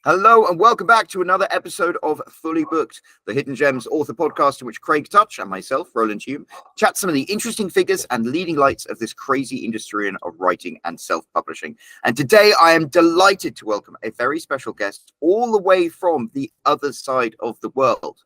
Hello and welcome back to another episode of Fully Booked, the Hidden Gems author podcast in which Craig Touch and myself, Roland Hume, chat some of the interesting figures and leading lights of this crazy industry of writing and self-publishing. And today I am delighted to welcome a very special guest all the way from the other side of the world,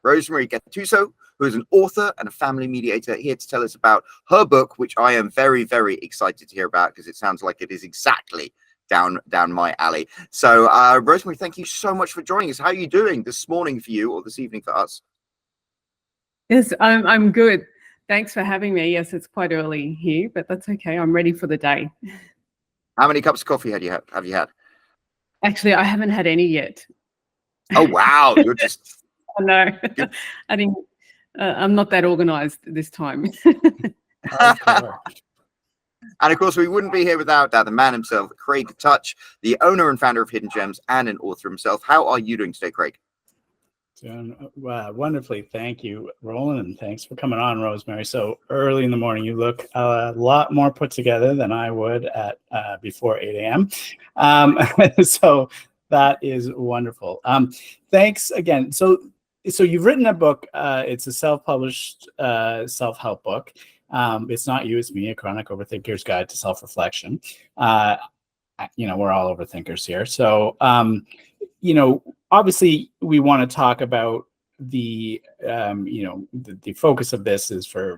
Rosemary Gattuso, who is an author and a family mediator, here to tell us about her book, which I am very, very excited to hear about because it sounds like it is exactly down my alley. So Rosemary, thank you so much for joining us. How are you doing this morning for you or this evening for us? Yes, I'm good. Thanks for having me. Yes, it's quite early here, but that's okay. I'm ready for the day. How many cups of coffee have you had? Actually, I haven't had any yet. Oh wow, you're just No. I think I'm not that organized this time. And of course, we wouldn't be here without the man himself, Craig Touch, the owner and founder of Hidden Gems and an author himself. How are you doing today, Craig? Doing wonderfully. Thank you, Roland, and thanks for coming on, Rosemary. So early in the morning, you look a lot more put together than I would at before 8 a.m. So that is wonderful. Thanks again. So you've written a book. It's a self-published self-help book. It's not you, it's me, a Chronic Overthinker's Guide to Self-Reflection. We're all overthinkers here. So, obviously we want to talk about the focus of this is for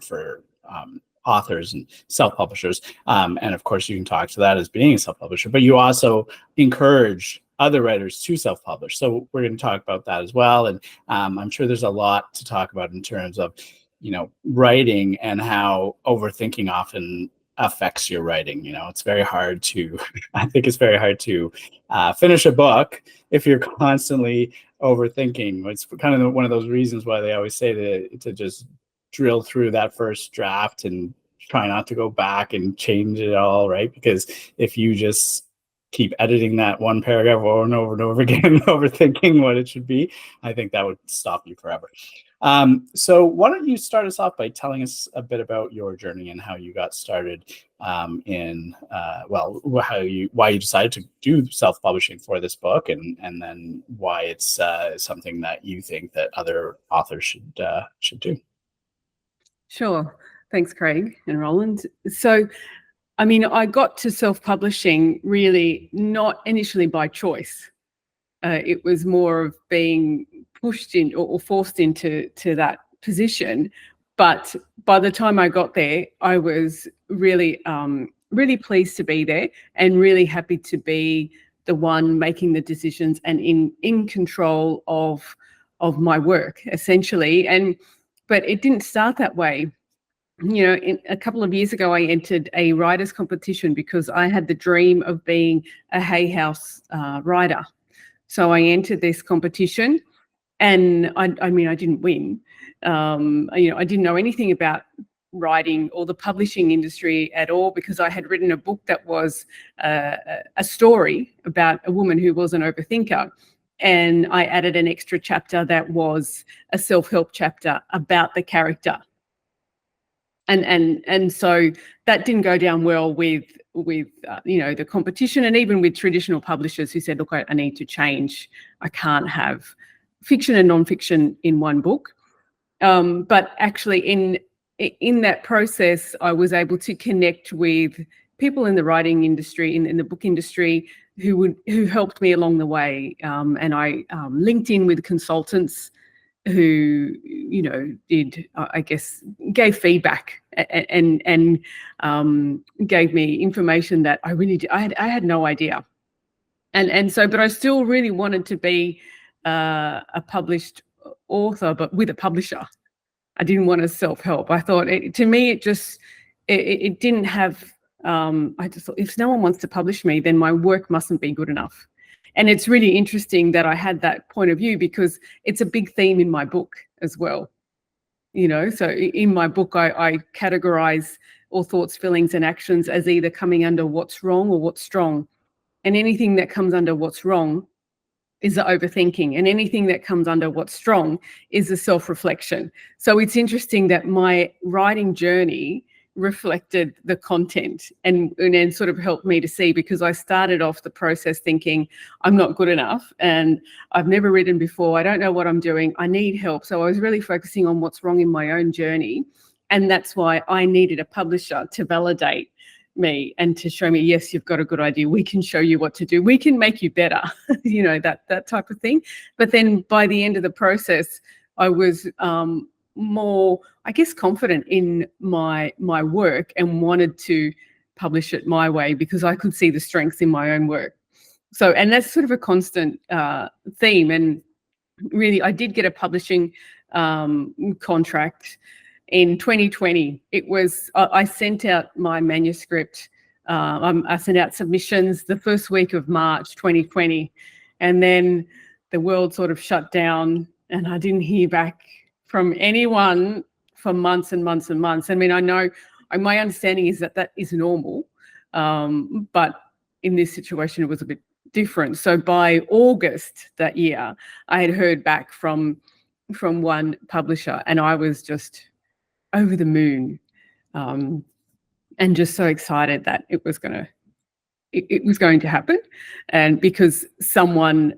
authors and self-publishers. And of course you can talk to that as being a self-publisher, but you also encourage other writers to self-publish. So we're going to talk about that as well. And I'm sure there's a lot to talk about in terms of writing and how overthinking often affects your writing. It's very hard to, I think it's very hard to finish a book if you're constantly overthinking. It's kind of one of those reasons why they always say to just drill through that first draft and try not to go back and change it all, right? Because if you just keep editing that one paragraph over and over and over again, overthinking what it should be, I think that would stop you forever. So why don't you start us off by telling us a bit about your journey and how you got started why you decided to do self-publishing for this book, and then why it's something that you think that other authors should do. Sure. Thanks, Craig and Roland. So, I got to self-publishing really not initially by choice. It was more of being pushed in or forced into that position. But by the time I got there, I was really, really pleased to be there and really happy to be the one making the decisions and in control of my work, essentially. But it didn't start that way. A couple of years ago, I entered a writers' competition because I had the dream of being a Hay House writer. So I entered this competition, and I didn't win. I didn't know anything about writing or the publishing industry at all, because I had written a book that was a story about a woman who was an overthinker. And I added an extra chapter that was a self-help chapter about the character. And so that didn't go down well with the competition, and even with traditional publishers who said, look, I need to change. I can't have fiction and nonfiction in one book. But actually in that process, I was able to connect with people in the writing industry, in the book industry, who helped me along the way. And I linked in with consultants who gave feedback and gave me information that I had no idea, and so, but I still really wanted to be a published author, but with a publisher. I didn't want to self-help. I thought it didn't have. I just thought, if no one wants to publish me, then my work mustn't be good enough. And it's really interesting that I had that point of view, because it's a big theme in my book as well. So in my book, I categorize all thoughts, feelings, and actions as either coming under what's wrong or what's strong. And anything that comes under what's wrong is the overthinking. And anything that comes under what's strong is the self-reflection. So it's interesting that my writing journey reflected the content and then sort of helped me to see, because I started off the process thinking I'm not good enough and I've never written before. I don't know what I'm doing. I need help. So I was really focusing on what's wrong in my own journey. And that's why I needed a publisher to validate me and to show me, yes, you've got a good idea. We can show you what to do. We can make you better, that type of thing. But then by the end of the process, I was more, I guess, confident in my work and wanted to publish it my way because I could see the strengths in my own work. So, and that's sort of a constant theme. And really, I did get a publishing contract in 2020. It was, I sent out my manuscript. I sent out submissions the first week of March 2020, and then the world sort of shut down and I didn't hear back from anyone for months and months and months. I mean, I know my understanding is that is normal, but in this situation, it was a bit different. So by August that year, I had heard back from one publisher, and I was just over the moon, and just so excited that it was going to happen, and because someone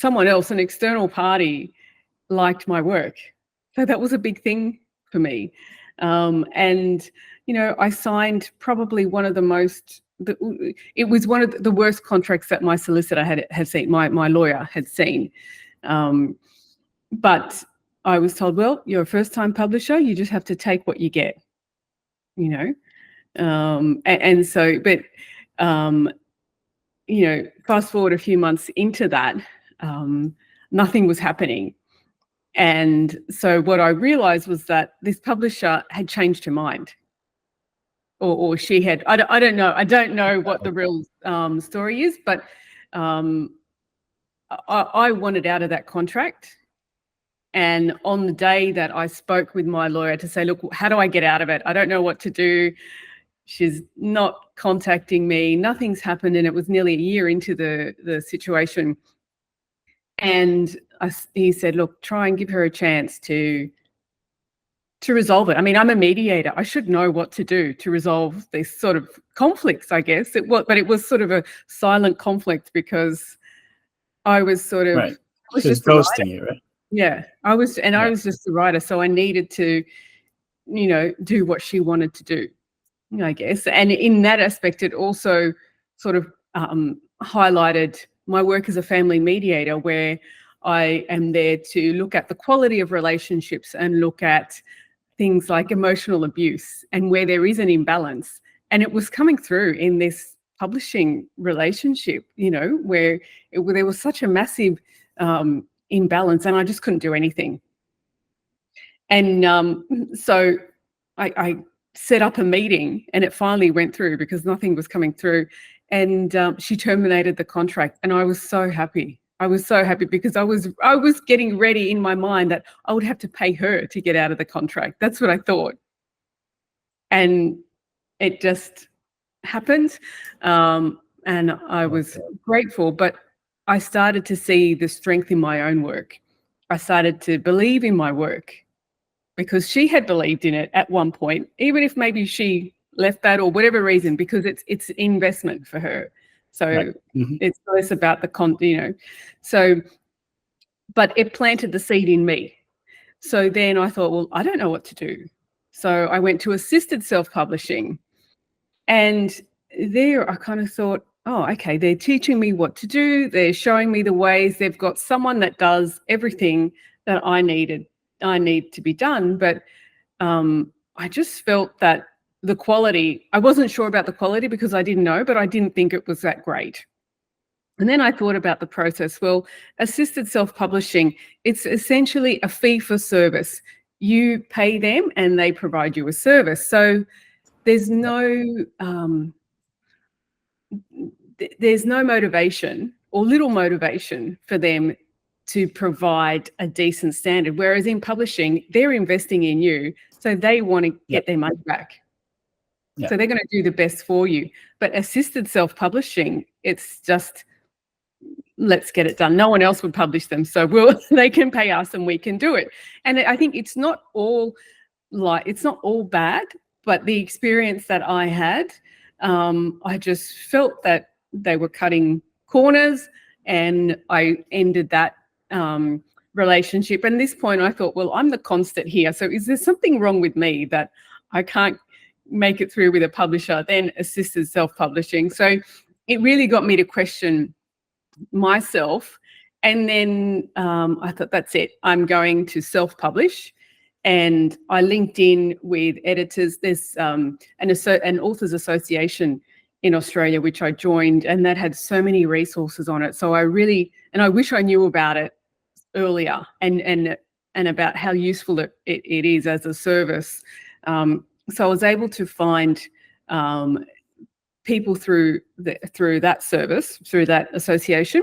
else, an external party, liked my work. So that was a big thing for me. And I signed probably one of the most. It was one of the worst contracts that my solicitor had seen. My lawyer had seen, but I was told, well, you're a first-time publisher. You just have to take what you get, and so, but, fast forward a few months into that, nothing was happening. And so what I realized was that this publisher had changed her mind, or she had, I don't know. I don't know what the real story is, but I wanted out of that contract. And on the day that I spoke with my lawyer to say, look, how do I get out of it? I don't know what to do. She's not contacting me. Nothing's happened. And it was nearly a year into the situation. And he said, look, try and give her a chance to resolve it. I mean, I'm a mediator. I should know what to do to resolve these sort of conflicts, I guess. But it was sort of a silent conflict because I was sort of... Right. She's ghosting you, right? Yeah, I was just the writer, so I needed to, do what she wanted to do, I guess. And in that aspect, it also sort of highlighted my work as a family mediator, where I am there to look at the quality of relationships and look at things like emotional abuse and where there is an imbalance. And it was coming through in this publishing relationship, where there was such a massive imbalance, and I just couldn't do anything. And so I set up a meeting, and it finally went through because nothing was coming through. And she terminated the contract, and I was so happy. I was so happy because I was getting ready in my mind that I would have to pay her to get out of the contract. That's what I thought, and it just happened. And I was grateful, but I started to see the strength in my own work. I started to believe in my work because she had believed in it at one point, even if maybe she left that or whatever reason, because it's investment for her. So right. It's less about the So, but it planted the seed in me. So then I thought, well, I don't know what to do. So I went to assisted self-publishing, and there I kind of thought, oh, okay, they're teaching me what to do. They're showing me the ways. They've got someone that does everything that I need to be done. But I just felt that the quality, I wasn't sure about the quality because I didn't know, but I didn't think it was that great. And then I thought about the process. Well, assisted self-publishing, it's essentially a fee for service. You pay them and they provide you a service. So there's no motivation or little motivation for them to provide a decent standard. Whereas in publishing, they're investing in you, so they want to get their money back. Yep. So they're going to do the best for you. But assisted self-publishing, it's just, let's get it done. No one else would publish them, so they can pay us and we can do it. And I think it's not all bad, but the experience that I had, I just felt that they were cutting corners, and I ended that relationship. And at this point I thought, well, I'm the constant here, so is there something wrong with me that I can't make it through with a publisher, then assisted self-publishing? So it really got me to question myself. And then I thought, that's it, I'm going to self-publish. And I linked in with editors. There's an authors association in Australia, which I joined, and that had so many resources on it. So I wish I knew about it earlier, and about how useful it is as a service. So I was able to find people through that service, through that association,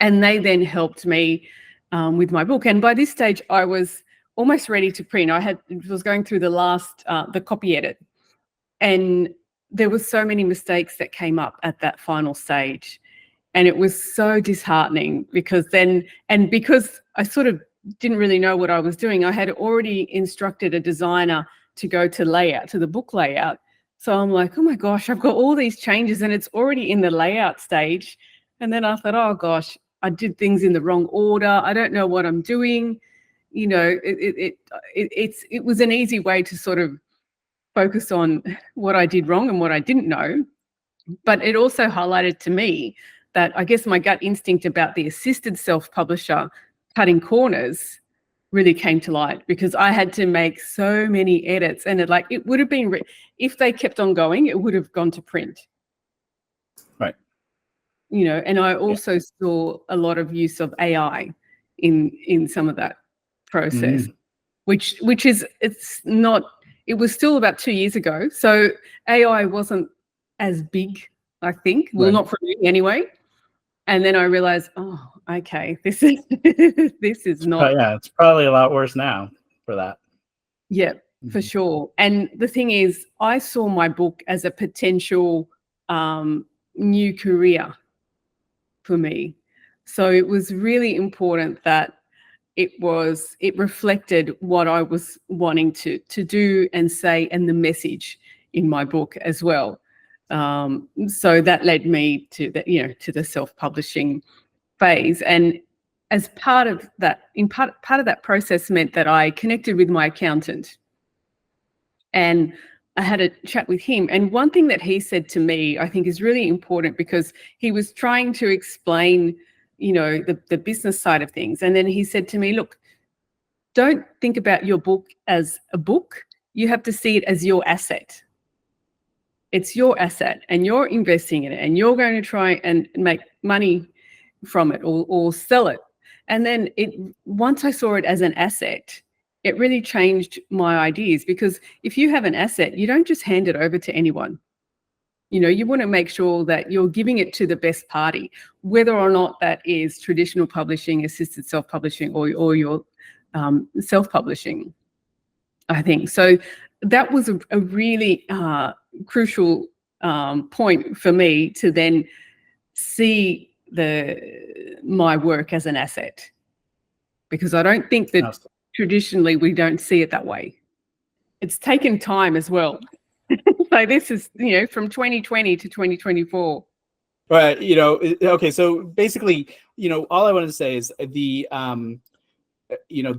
and they then helped me with my book. And by this stage, I was almost ready to print. I was going through the copy edit, and there were so many mistakes that came up at that final stage. And it was so disheartening because I sort of didn't really know what I was doing. I had already instructed a designer to go to the book layout. So I'm like, oh my gosh, I've got all these changes and it's already in the layout stage. And then I thought, oh gosh, I did things in the wrong order. I don't know what I'm doing. You know, it was an easy way to sort of focus on what I did wrong and what I didn't know. But it also highlighted to me that I guess my gut instinct about the assisted self-publisher cutting corners really came to light, because I had to make so many edits, and it would have been, if they kept on going, it would have gone to print. Right. You know, and I also saw a lot of use of AI in some of that process, which is, it was still about 2 years ago. So AI wasn't as big, I think. Well, not for me anyway. And then I realized, oh, okay, this is not. Yeah, it's probably a lot worse now for that. Yeah, for sure. And the thing is, I saw my book as a potential new career for me. So it was really important that it reflected what I was wanting to do and say, and the message in my book as well. So that led me to the self-publishing phase. And as part of that, part of that process meant that I connected with my accountant, and I had a chat with him. And one thing that he said to me, I think, is really important, because he was trying to explain, the business side of things. And then he said to me, look, don't think about your book as a book. You have to see it as your asset. It's your asset, and you're investing in it, and you're going to try and make money from it, or sell it. And then once I saw it as an asset, it really changed my ideas, because if you have an asset, you don't just hand it over to anyone. You want to make sure that you're giving it to the best party, whether or not that is traditional publishing, assisted self-publishing, or your self-publishing, I think. So that was a really crucial point for me, to then see my work as an asset, because I don't think that traditionally we don't see it that way. It's taken time as well. So this is, from 2020 to 2024. Right. Okay. So basically, all I wanted to say is the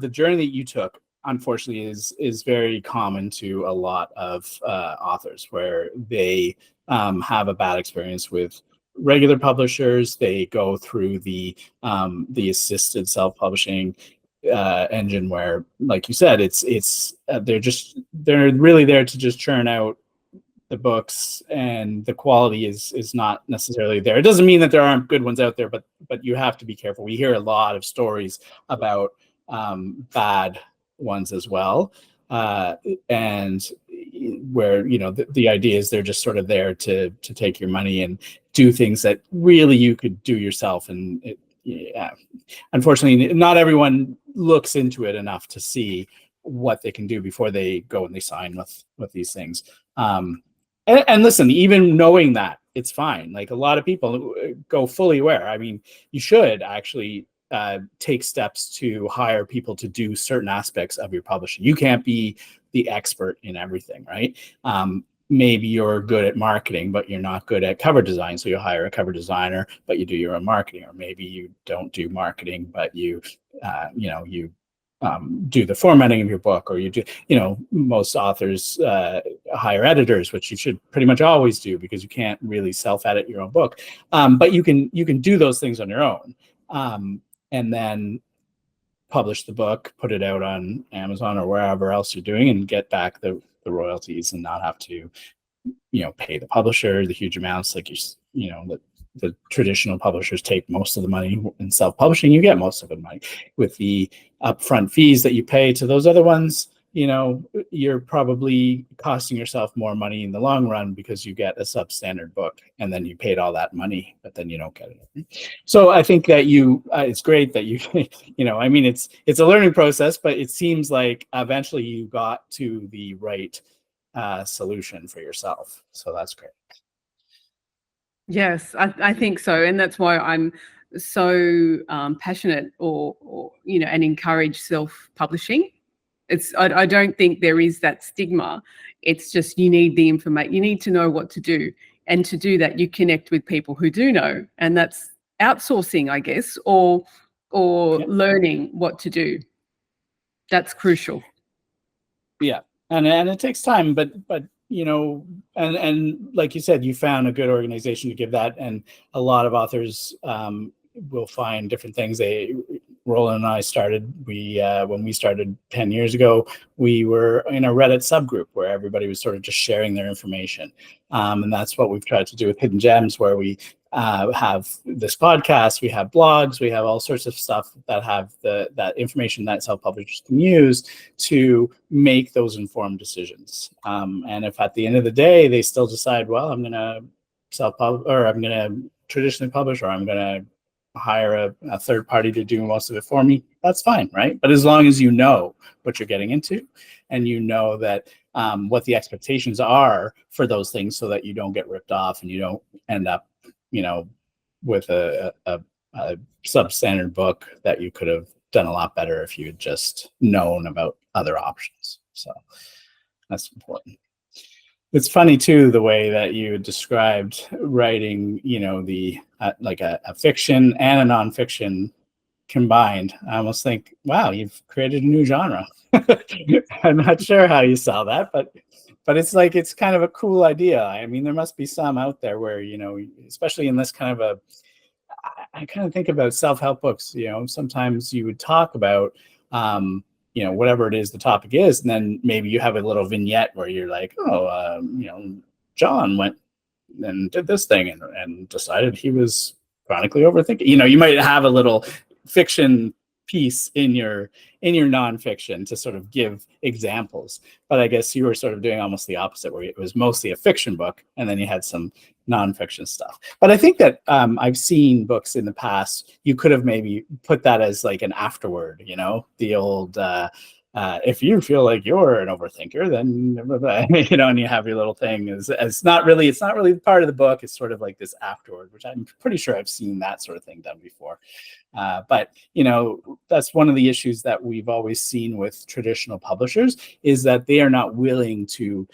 journey that you took, unfortunately, is very common to a lot of authors, where they have a bad experience with regular publishers. They go through the assisted self-publishing engine, where, like you said, they're really there to just churn out the books, and the quality is not necessarily there. It doesn't mean that there aren't good ones out there, but you have to be careful. We hear a lot of stories about bad ones as well, and where the idea is they're just sort of there to take your money and do things that really you could do yourself. And unfortunately, not everyone looks into it enough to see what they can do before they go and they sign with these things. And listen, even knowing that, it's fine. Like, a lot of people go fully aware. I mean, you should actually take steps to hire people to do certain aspects of your publishing. You can't be the expert in everything, right? Maybe you're good at marketing, but you're not good at cover design. So you hire a cover designer, but you do your own marketing. Or maybe you don't do marketing, but you do the formatting of your book, or you do, most authors hire editors, which you should pretty much always do because you can't really self-edit your own book. But you can do those things on your own, and then publish the book, put it out on Amazon or wherever else you're doing, and get back the royalties and not have to, pay the publisher the huge amounts like the traditional publishers take most of the money. In self-publishing, you get most of the money. With the upfront fees that you pay to those other ones, you're probably costing yourself more money in the long run because you get a substandard book and then you paid all that money, but then you don't get it. So I think that it's great that you, it's a learning process, but it seems like eventually you got to the right solution for yourself. So that's great. Yes, I think so. And that's why I'm so passionate or and encourage self-publishing. I don't think there is that stigma. It's just you need the information. You need to know what to do. And to do that, you connect with people who do know. And that's outsourcing, I guess, or learning what to do. That's crucial. Yeah. And it takes time, but and like you said, you found a good organization to give that. And a lot of authors will find different things. Roland and I started, when we started 10 years ago, we were in a Reddit subgroup where everybody was sort of just sharing their information. And that's what we've tried to do with Hidden Gems, where we have this podcast, we have blogs, we have all sorts of stuff that have that information that self-publishers can use to make those informed decisions. And if at the end of the day, they still decide, well, I'm going to self-publish, or I'm going to traditionally publish, or I'm going to hire a third party to do most of it for me, that's fine, right? But as long as you know what you're getting into, and you know that what the expectations are for those things, so that you don't get ripped off and you don't end up with a substandard book that you could have done a lot better if you had just known about other options. So that's important. It's funny too, the way that you described writing, the like a fiction and a nonfiction combined. I almost think, wow, you've created a new genre. I'm not sure how you saw that, but it's like, it's kind of a cool idea. I mean, there must be some out there where, especially in this kind of I kind of think about self-help books, sometimes you would talk about, whatever it is the topic is, and then maybe you have a little vignette where you're like, John went and did this thing and decided he was chronically overthinking. You might have a little fiction piece in your nonfiction to sort of give examples, but I guess you were sort of doing almost the opposite, where it was mostly a fiction book and then you had some nonfiction stuff. But I think that I've seen books in the past, you could have maybe put that as like an afterword, the old if you feel like you're an overthinker, then and you have your little thing as it's not really part of the book. It's sort of like this afterward, which I'm pretty sure I've seen that sort of thing done before. But that's one of the issues that we've always seen with traditional publishers, is that they are not willing to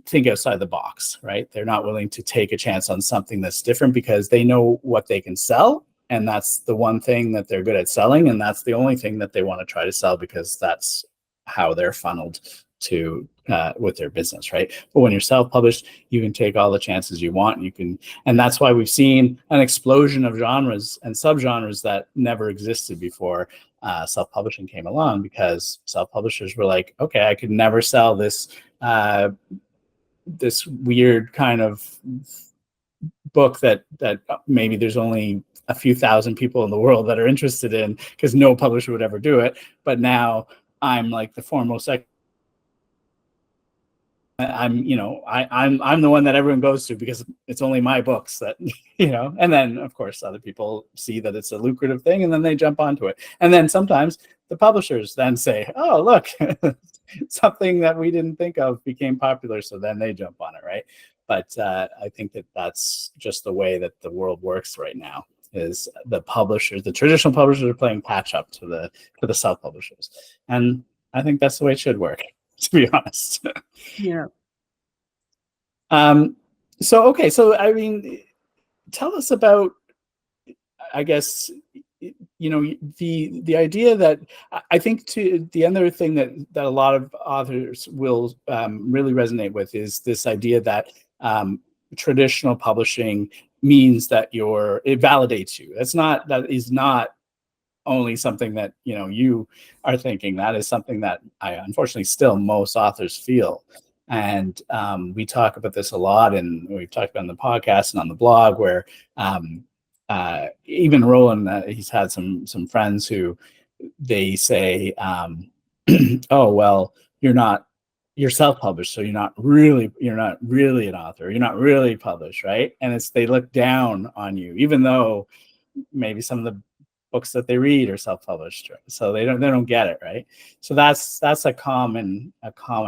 think outside the box, right? They're not willing to take a chance on something that's different because they know what they can sell. And that's the one thing that they're good at selling. And that's the only thing that they want to try to sell, because that's how they're funneled to with their business, right? But when you're self-published, you can take all the chances you want. And that's why we've seen an explosion of genres and subgenres that never existed before self-publishing came along, because self-publishers were like, okay, I could never sell this this weird kind of book that maybe there's only a few thousand people in the world that are interested in, because no publisher would ever do it. But now I'm like the foremost. I'm the one that everyone goes to because it's only my books that, and then of course other people see that it's a lucrative thing and then they jump onto it. And then sometimes the publishers then say, oh, look, something that we didn't think of became popular. So then they jump on it. Right. But I think that that's just the way that the world works right now, is the traditional publishers are playing catch up to the self-publishers. And I think that's the way it should work. to be honest. Yeah. So I mean, tell us about, I guess, the idea that I think to the other thing that a lot of authors will really resonate with is this idea that traditional publishing means that it validates you. That is not only something that you are thinking. That is something that unfortunately still most authors feel. And we talk about this a lot, and we've talked about it on the podcast and on the blog, where even Roland, he's had some friends who they say, oh, well, you're self-published, so you're not really an author, you're not really published, right? And they look down on you, even though maybe some of the books that they read are self-published, right? So they don't get it, right? So that's a common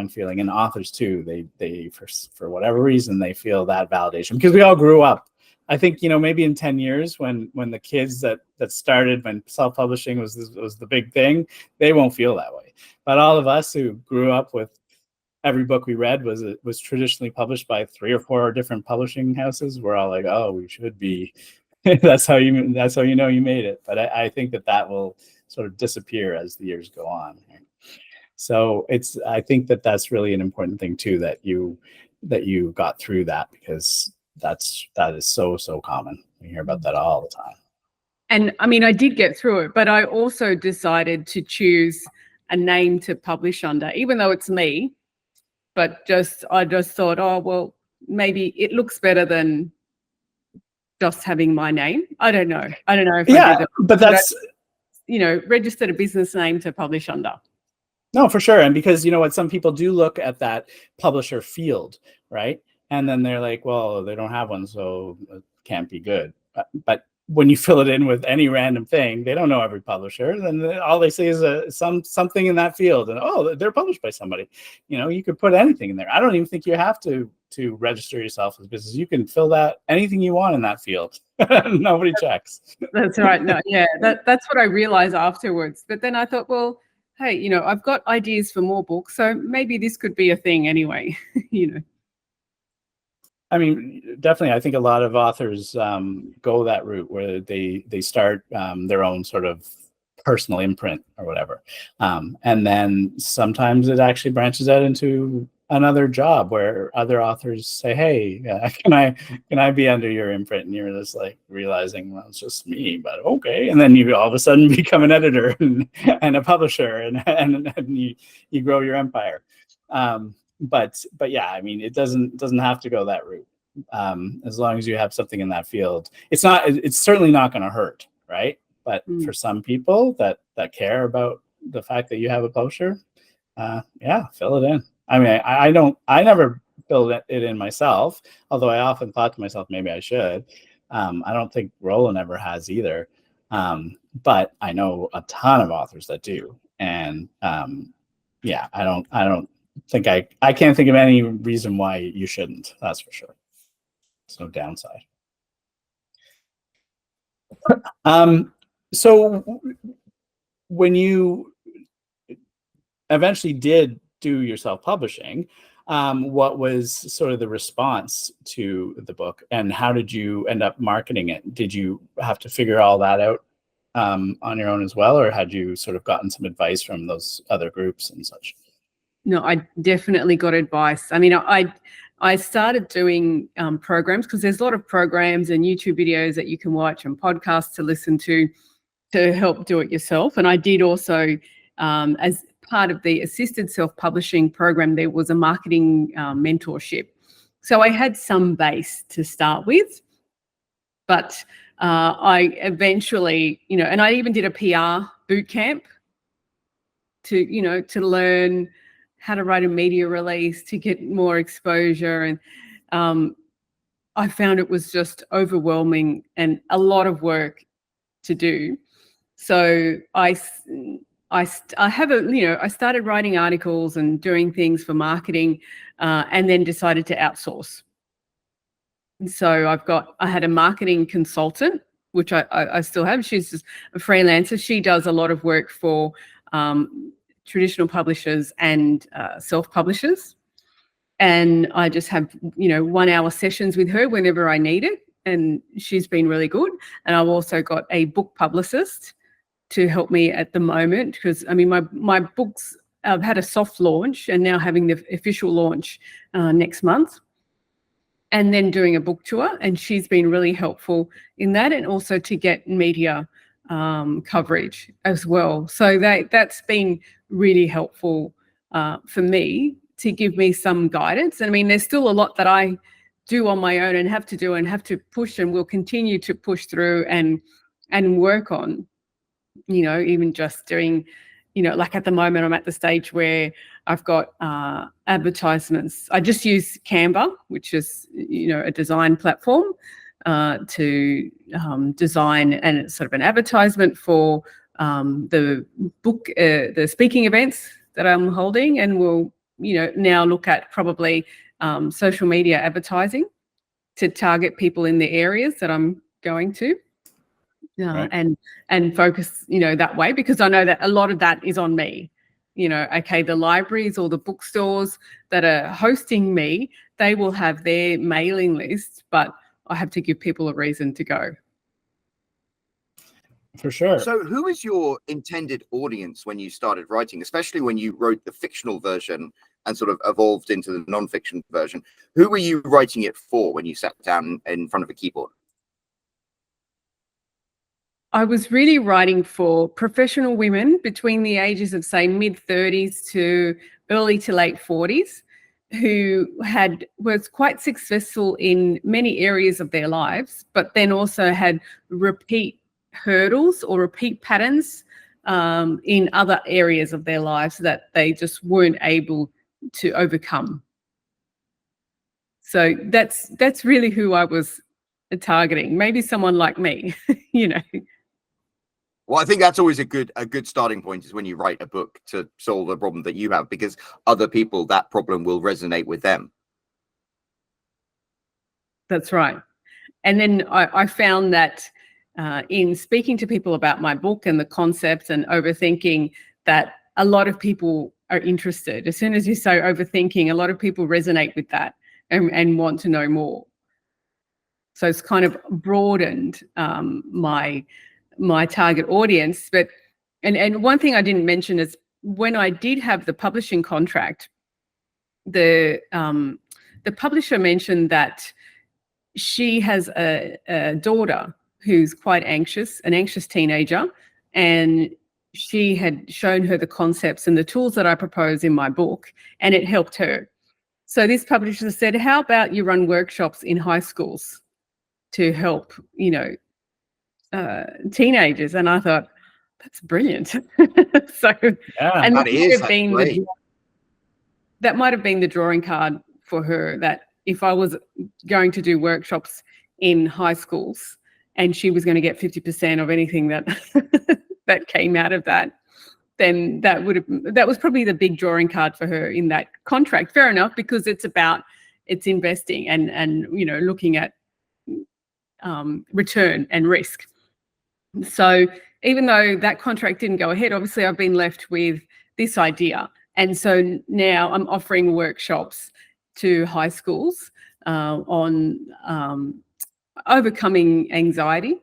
feeling, and authors too, they for whatever reason they feel that validation, because we all grew up. I think maybe in 10 years when the kids that started when self-publishing was the big thing, they won't feel that way. But all of us who grew up with every book we read was traditionally published by 3 or 4 different publishing houses, we're all like, oh, we should be. that's how you know you made it. But I think that will sort of disappear as the years go on. So I think that's really an important thing too, that you got through that, because that is so common. We hear about that all the time. And I mean, I did get through it, but I also decided to choose a name to publish under, even though it's me. But I just thought, oh, well, maybe it looks better than just having my name. I don't know if I did that. But that's, registered a business name to publish under. No, for sure. And because what, some people do look at that publisher field, right? And then they're like, well, they don't have one, so it can't be good. But when you fill it in with any random thing, they don't know every publisher. Then all they say is something in that field, and oh, they're published by somebody. You could put anything in there. I don't even think you have to register yourself as a business. You can fill that anything you want in that field. Nobody checks. That's right. No, yeah, that's what I realized afterwards. But then I thought, well, hey, I've got ideas for more books, so maybe this could be a thing anyway. I mean, definitely, I think a lot of authors go that route where they start their own sort of personal imprint or whatever, and then sometimes it actually branches out into another job where other authors say, "Hey, can I be under your imprint?" And you're just like realizing, well, it's just me, but okay. And then you all of a sudden become an editor and a publisher, and you grow your empire. But yeah, I mean, it doesn't have to go that route. As long as you have something in that field, it's certainly not going to hurt, right? But for some people that care about the fact that you have a publisher, yeah, fill it in. I mean, I never filled it in myself, although I often thought to myself, maybe I should. I don't think Roland ever has either. But I know a ton of authors that do. And yeah, I don't think I can't think of any reason why you shouldn't. That's for sure. There's no downside. So when you eventually did do your self-publishing, what was sort of the response to the book, and how did you end up marketing it? Did you have to figure all that out on your own as well, or had you sort of gotten some advice from those other groups and such? No, I definitely got advice. I mean, I started doing programs, because there's a lot of programs and YouTube videos that you can watch and podcasts to listen to help do it yourself. And I did also, as part of the assisted self-publishing program, there was a marketing mentorship. So I had some base to start with, but I eventually, and I even did a PR boot camp to learn how to write a media release, to get more exposure. And I found it was just overwhelming and a lot of work to do. So I started writing articles and doing things for marketing, and then decided to outsource. So I had a marketing consultant, which I still have. She's just a freelancer. She does a lot of work for traditional publishers and self-publishers. And I just have, 1 hour sessions with her whenever I need it. And she's been really good. And I've also got a book publicist to help me at the moment, because my books, I've had a soft launch and now having the official launch next month, and then doing a book tour. And she's been really helpful in that, and also to get media coverage as well. So that's been really helpful for me, to give me some guidance. And there's still a lot that I do on my own and have to push, and will continue to push through and work on, even just doing, like at the moment I'm at the stage where I've got advertisements. I just use Canva, which is, a design platform to design, and it's sort of an advertisement for the book, the speaking events that I'm holding, and we'll, now look at probably social media advertising to target people in the areas that I'm going to. Right. And focus, that way, because I know that a lot of that is on me. Okay, the libraries or the bookstores that are hosting me, they will have their mailing list, but I have to give people a reason to go. For sure. So who is your intended audience when you started writing, especially when you wrote the fictional version and sort of evolved into the non-fiction version? Who were you writing it for when you sat down in front of a keyboard? I was really writing for professional women between the ages of, say, mid-30s to early to late 40s, who was quite successful in many areas of their lives, but then also had repeat hurdles or repeat patterns in other areas of their lives that they just weren't able to overcome. So that's really who I was targeting. Maybe someone like me, Well, I think that's always a good starting point, is when you write a book to solve a problem that you have, because other people, that problem will resonate with them. That's right. And then I found that in speaking to people about my book and the concepts and overthinking, that a lot of people are interested. As soon as you say overthinking, a lot of people resonate with that and want to know more. So it's kind of broadened my target audience. But and one thing I didn't mention is, when I did have the publishing contract, the publisher mentioned that she has a daughter who's quite anxious, an anxious teenager, and she had shown her the concepts and the tools that I propose in my book, and it helped her. So this publisher said, how about you run workshops in high schools to help, teenagers? And I thought, that's brilliant. So, Yeah, and that might have been the drawing card for her, that if I was going to do workshops in high schools and she was going to get 50% of anything that that came out of that, then that was probably the big drawing card for her in that contract. Fair enough, because it's investing and looking at return and risk. So even though that contract didn't go ahead, obviously I've been left with this idea. And so now I'm offering workshops to high schools on overcoming anxiety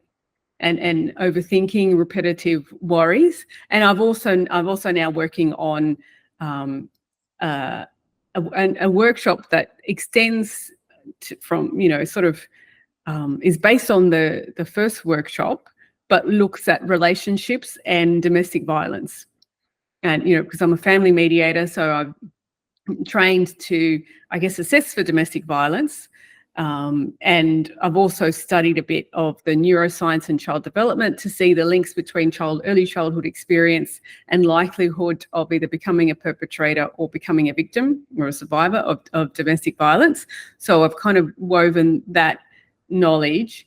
and overthinking, repetitive worries. And I've also now working on a workshop that extends from, is based on the first workshop, but looks at relationships and domestic violence. And, because I'm a family mediator, so I've trained to, I guess, assess for domestic violence. And I've also studied a bit of the neuroscience and child development to see the links between early childhood experience and likelihood of either becoming a perpetrator or becoming a victim or a survivor of domestic violence. So I've kind of woven that knowledge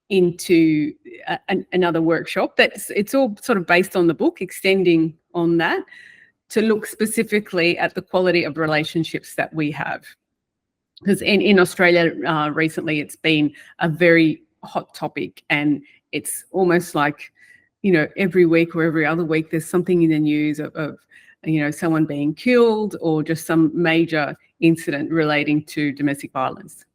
into another workshop it's all sort of based on the book, extending on that to look specifically at the quality of relationships that we have. Because in Australia recently, it's been a very hot topic, and it's almost like, every week or every other week there's something in the news of someone being killed or just some major incident relating to domestic violence.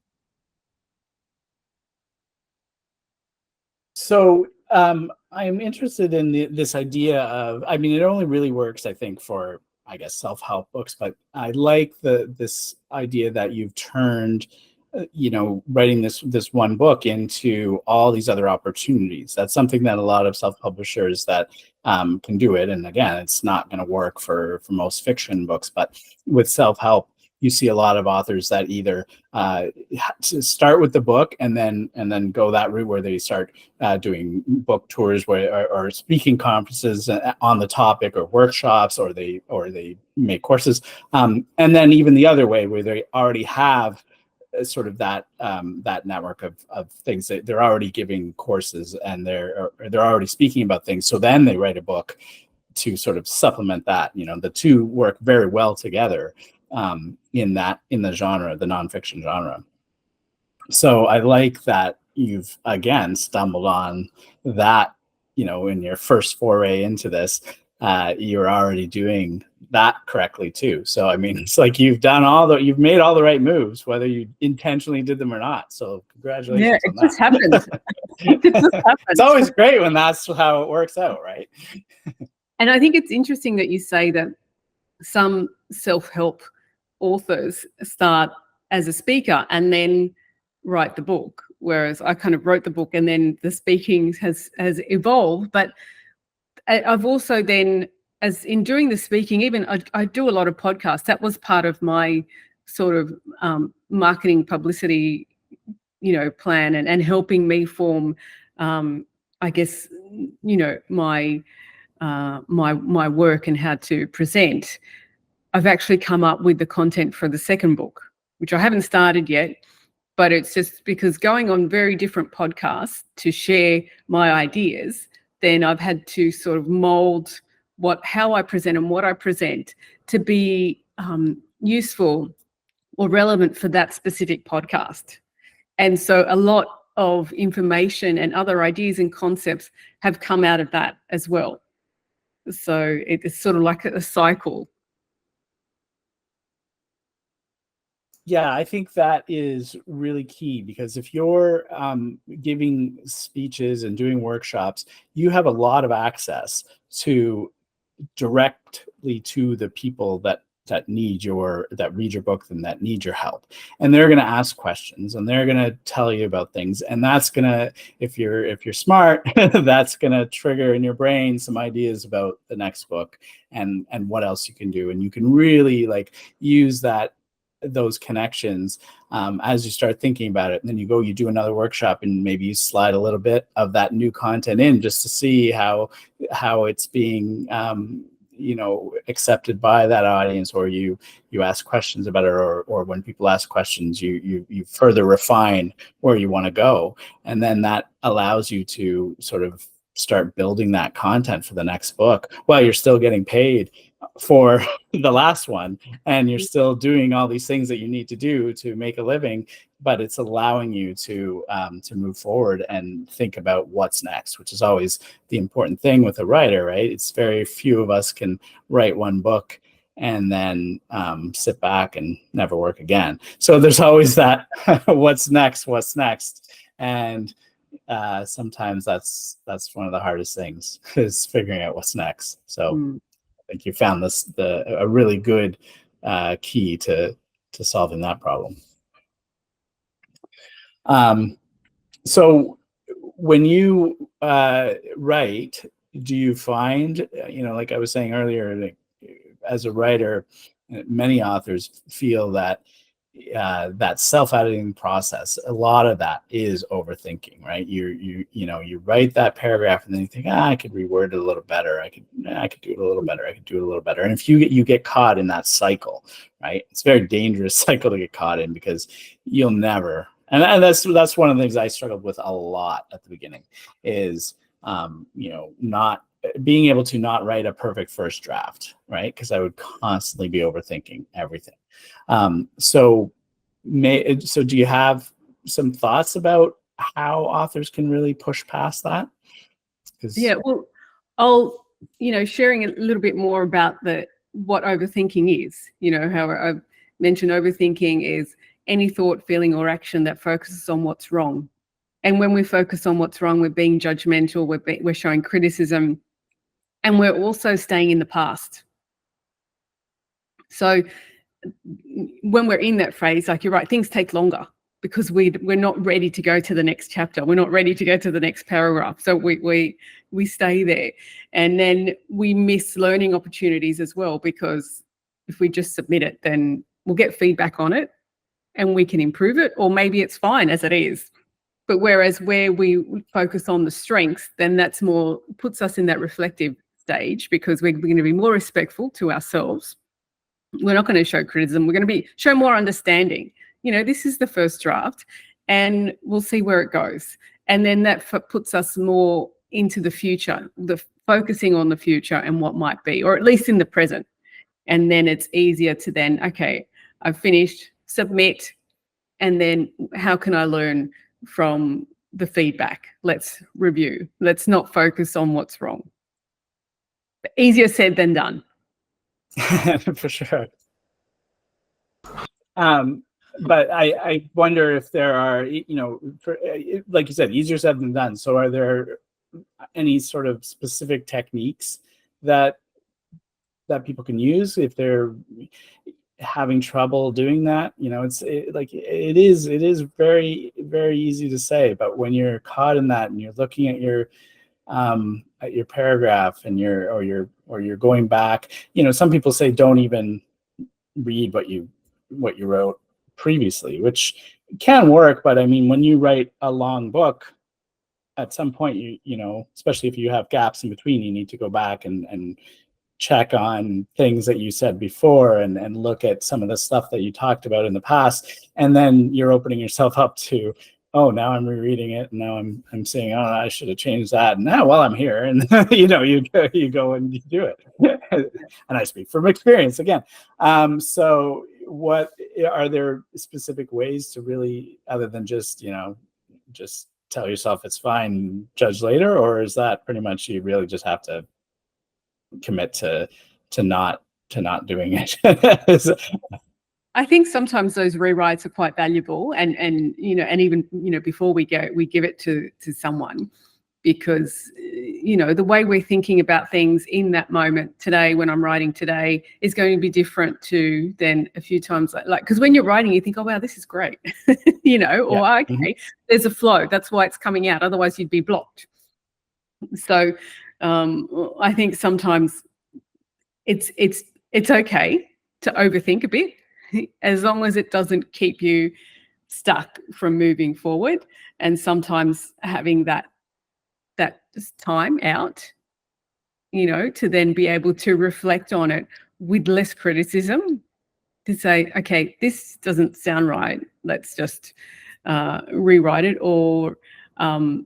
So I'm interested in this idea of, I mean, it only really works, I think, for, I guess, self-help books, but I like this idea that you've turned, writing this one book into all these other opportunities. That's something that a lot of self-publishers that can do it. And again, it's not going to work for most fiction books, but with self-help, you see a lot of authors that either start with the book and then go that route where they start doing book tours or speaking conferences on the topic, or workshops, or they make courses, and then even the other way where they already have sort of that network of things that they're already giving courses and they're already speaking about things. So then they write a book to sort of supplement that. The two work very well together in the genre, the nonfiction genre. So I like that you've again stumbled on that, in your first foray into this, you're already doing that correctly too. So I mean, it's like you've made all the right moves, whether you intentionally did them or not. So congratulations. Yeah, on it just that. happened. It just happened. It's always great when that's how it works out, right? And I think it's interesting that you say that some self-help authors start as a speaker and then write the book, whereas I kind of wrote the book and then the speaking has evolved. But I've also then, as in doing the speaking, even I do a lot of podcasts. That was part of my sort of marketing publicity, plan and helping me form, I guess, my work and how to present. I've actually come up with the content for the second book, which I haven't started yet, but it's just because going on very different podcasts to share my ideas, then I've had to sort of mold how I present and what I present to be useful or relevant for that specific podcast. And so a lot of information and other ideas and concepts have come out of that as well. So it's sort of like a cycle. Yeah, I think that is really key, because if you're giving speeches and doing workshops, you have a lot of access to directly to the people that read your book and that need your help, and they're going to ask questions and they're going to tell you about things, and that's going to, if you're smart, that's going to trigger in your brain some ideas about the next book and what else you can do, and you can really use those connections as you start thinking about it. And then you do another workshop and maybe you slide a little bit of that new content in just to see how it's being accepted by that audience, or you ask questions about it, or when people ask questions, you further refine where you want to go, and then that allows you to sort of start building that content for the next book while you're still getting paid for the last one, and you're still doing all these things that you need to do to make a living, but it's allowing you to move forward and think about what's next, which is always the important thing with a writer, right? It's very few of us can write one book and then sit back and never work again. So there's always that what's next, and sometimes that's one of the hardest things, is figuring out what's next. So I think you found a really good key to solving that problem. So when you write, do you find, like I was saying earlier, as a writer, many authors feel that that self-editing process, a lot of that is overthinking, right? You write that paragraph and then you think, I could reword it a little better. I could do it a little better. I could do it a little better. And if you get caught in that cycle, right, it's a very dangerous cycle to get caught in, because you'll never. And that's one of the things I struggled with a lot at the beginning, is not being able to not write a perfect first draft, right? Because I would constantly be overthinking everything. So do you have some thoughts about how authors can really push past that? Yeah, well, I'll, sharing a little bit more about what overthinking is. How I mentioned overthinking is any thought, feeling, or action that focuses on what's wrong. And when we focus on what's wrong, we're being judgmental, we're showing criticism, and we're also staying in the past. So when we're in that phase, like you're right, things take longer because we're not ready to go to the next chapter. We're not ready to go to the next paragraph. So we stay there. And then we miss learning opportunities as well, because if we just submit it, then we'll get feedback on it and we can improve it, or maybe it's fine as it is. But whereas where we focus on the strengths, then that's more, puts us in that reflective stage, because we're going to be more respectful to ourselves. We're not going to show criticism. We're going to show more understanding. This is the first draft and we'll see where it goes. And then that puts us more into the future, focusing on the future and what might be, or at least in the present. And then it's easier to then, okay, I've finished, submit, and then how can I learn from the feedback? Let's review. Let's not focus on what's wrong. Easier said than done. For sure. But I wonder if there are, like you said, easier said than done. So are there any sort of specific techniques that people can use if they're having trouble doing that? It is very, very easy to say, but when you're caught in that and you're looking at your paragraph and you're going back, some people say don't even read what you wrote previously, which can work. But I mean, when you write a long book, at some point, especially if you have gaps in between, you need to go back and check on things that you said before and look at some of the stuff that you talked about in the past. And then you're opening yourself up to, oh, now I'm rereading it, and now I'm saying, oh, I should have changed that. And now, while I'm here, and you go and you do it. And I speak from experience again. So, what are there specific ways to really, other than just tell yourself it's fine, judge later, or is that pretty much you really just have to commit to not doing it? I think sometimes those rewrites are quite valuable, and even before we give it to someone, because the way we're thinking about things in that moment today, when I'm writing today, is going to be different to then a few times like because when you're writing, you think, oh wow, this is great, or okay, there's a flow. That's why it's coming out. Otherwise, you'd be blocked. So I think sometimes it's okay to overthink a bit, as long as it doesn't keep you stuck from moving forward. And sometimes having that time out, to then be able to reflect on it with less criticism, to say, okay, this doesn't sound right, let's just rewrite it. Or I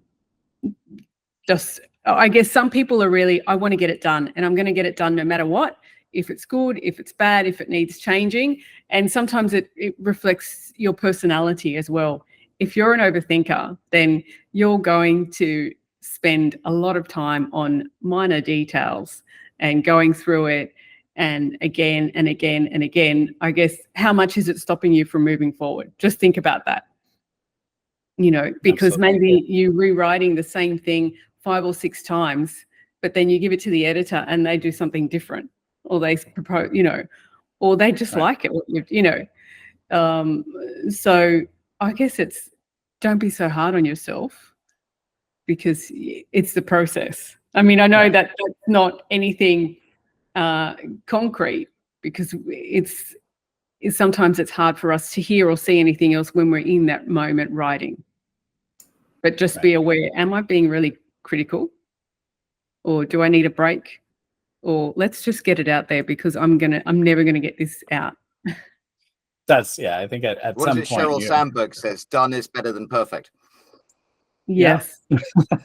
guess some people are really, I want to get it done, and I'm going to get it done no matter what. If it's good, if it's bad, if it needs changing. And sometimes it reflects your personality as well. If you're an overthinker, then you're going to spend a lot of time on minor details and going through it and again and again and again. I guess, how much is it stopping you from moving forward? Just think about that. Because Absolutely. maybe you're rewriting the same thing 5 or 6 times, but then you give it to the editor and they do something different, or they propose, or they just like it, so I guess it's, don't be so hard on yourself, because it's the process. I mean, I know that that's not anything concrete, because it's sometimes it's hard for us to hear or see anything else when we're in that moment writing. But just be aware, am I being really critical, or do I need a break? Or let's just get it out there, because I'm never gonna get this out. That's I think at What some is it point Sheryl Sandberg says, done is better than perfect. Yes.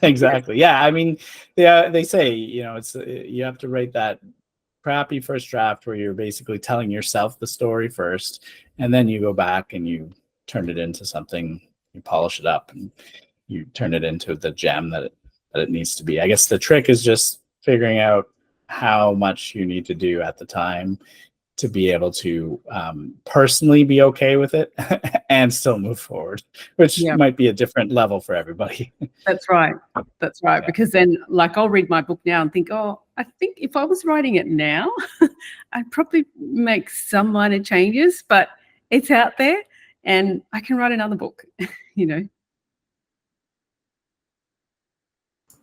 Exactly. Yeah. I mean, they say, it's you have to write that crappy first draft where you're basically telling yourself the story first, and then you go back and you turn it into something, you polish it up and you turn it into the gem that it needs to be. I guess the trick is just figuring out how much you need to do at the time to be able to personally be okay with it and still move forward, which might be a different level for everybody. That's right. That's right. Yeah. Because then, like, I'll read my book now and think, oh, I think if I was writing it now, I'd probably make some minor changes, but it's out there and I can write another book, you know.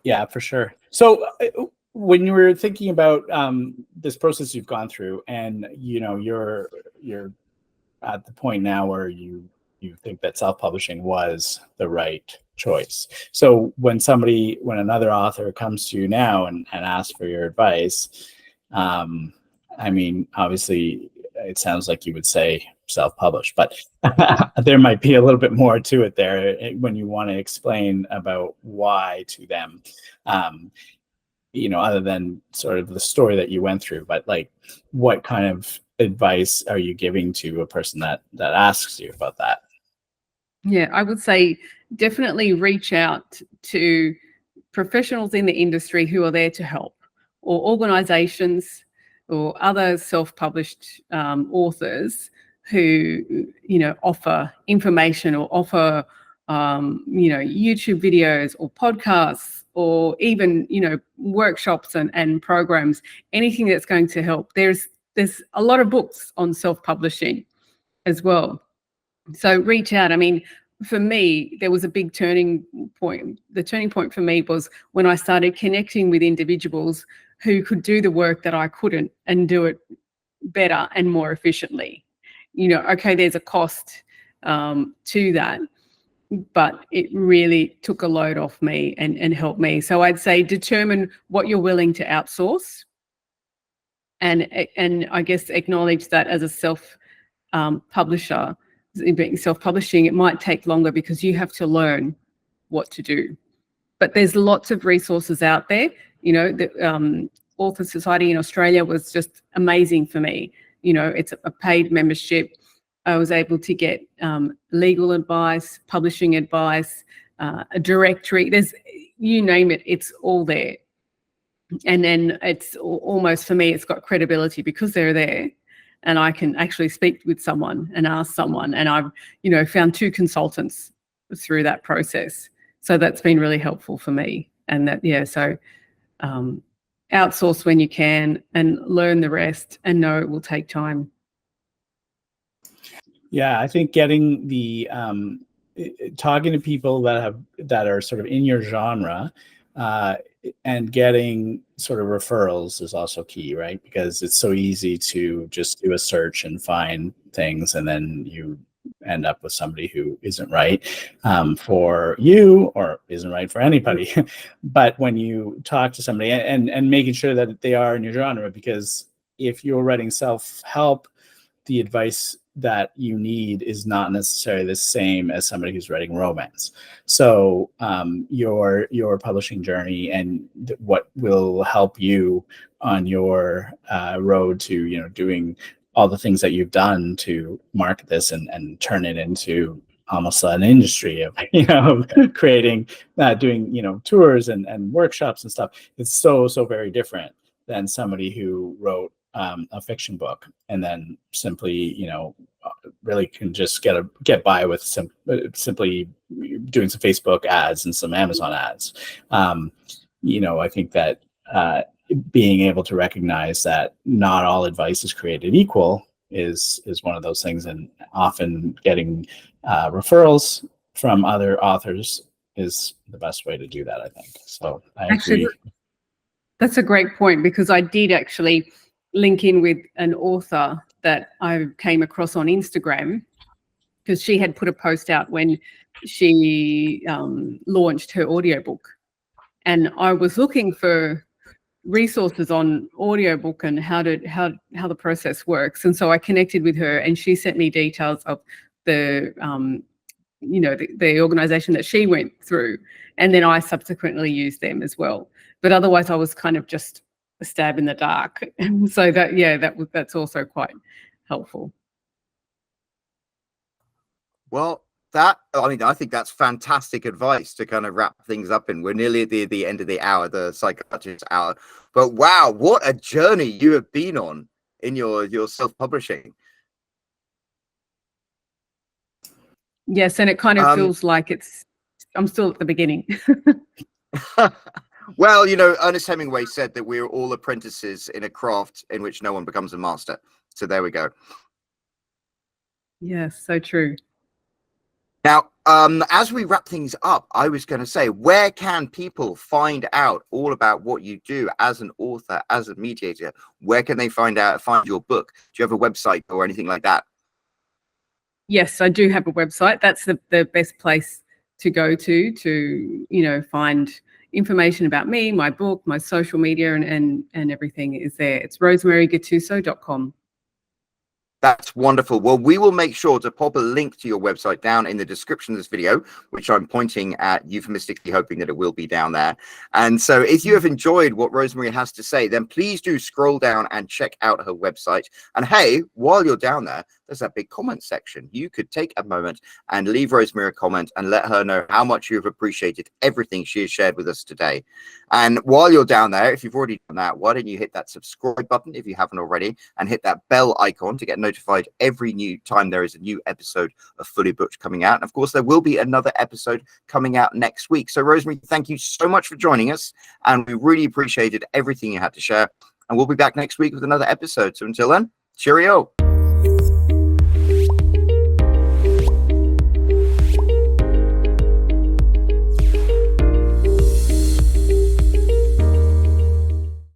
Yeah, for sure. So when you were thinking about this process you've gone through, and you're at the point now where you think that self-publishing was the right choice. So when another author comes to you now and asks for your advice, I mean, obviously it sounds like you would say self-publish, but there might be a little bit more to it there when you want to explain about why to them, other than sort of the story that you went through, but like, what kind of advice are you giving to a person that asks you about that? Yeah, I would say definitely reach out to professionals in the industry who are there to help, or organizations or other self-published authors who, offer information or offer, YouTube videos or podcasts, or even, workshops and programs, anything that's going to help. There's a lot of books on self-publishing as well. So reach out. I mean, for me, there was a big turning point. The turning point for me was when I started connecting with individuals who could do the work that I couldn't and do it better and more efficiently. Okay, there's a cost to that, but it really took a load off me and helped me. So I'd say determine what you're willing to outsource, and I guess acknowledge that as a self-publisher, being self-publishing, it might take longer because you have to learn what to do. But there's lots of resources out there. The Author Society in Australia was just amazing for me. It's a paid membership. I was able to get legal advice, publishing advice, a directory. You name it, it's all there. And then it's almost, for me, it's got credibility because they're there. And I can actually speak with someone and ask someone. And I've, found 2 consultants through that process. So that's been really helpful for me. And so outsource when you can and learn the rest, and know it will take time. Yeah, I think getting the talking to people that are sort of in your genre, and getting sort of referrals is also key, right? Because it's so easy to just do a search and find things, and then you end up with somebody who isn't right for you, or isn't right for anybody. But when you talk to somebody and making sure that they are in your genre, because if you're writing self-help, the advice that you need is not necessarily the same as somebody who's writing romance. So your publishing journey and what will help you on your road to doing all the things that you've done to market this and turn it into almost an industry of creating, doing tours and workshops and stuff. It's so very different than somebody who wrote a fiction book and then simply really can just get by with simply doing some Facebook ads and some Amazon ads. I think that being able to recognize that not all advice is created equal is one of those things, and often getting referrals from other authors is the best way to do that, I think. So I agree. That's a great point, because I did actually link in with an author that I came across on Instagram, because she had put a post out when she launched her audiobook, and I was looking for resources on audiobook and how the process works. And so I connected with her, and she sent me details of the the organization that she went through, and then I subsequently used them as well. But otherwise I was kind of just a stab in the dark. So that's also quite helpful. Well, I think that's fantastic advice to kind of wrap things up in. We're nearly at the end of the hour, the psychiatrist hour. But wow, what a journey you have been on in your self-publishing. Yes, and it kind of feels like I'm still at the beginning. Well, Ernest Hemingway said that we're all apprentices in a craft in which no one becomes a master. So there we go. Yes, so true. Now, as we wrap things up, I was going to say, where can people find out all about what you do as an author, as a mediator? Where can they find your book? Do you have a website or anything like that? Yes, I do have a website. That's the best place to go to find information about me, my book, my social media, and everything is there. It's rosemarygattuso.com. That's wonderful. Well, we will make sure to pop a link to your website down in the description of this video, which I'm pointing at, euphemistically hoping that it will be down there. And so if you have enjoyed what Rosemary has to say, then please do scroll down and check out her website. And hey, while you're down there, there's that big comment section. You could take a moment and leave Rosemary a comment and let her know how much you've appreciated everything she has shared with us today. And while you're down there, if you've already done that, why don't you hit that subscribe button if you haven't already, and hit that bell icon to get notified every new time there is a new episode of Fully Booked coming out. And of course, there will be another episode coming out next week. So Rosemary, thank you so much for joining us. And we really appreciated everything you had to share. And we'll be back next week with another episode. So until then, cheerio.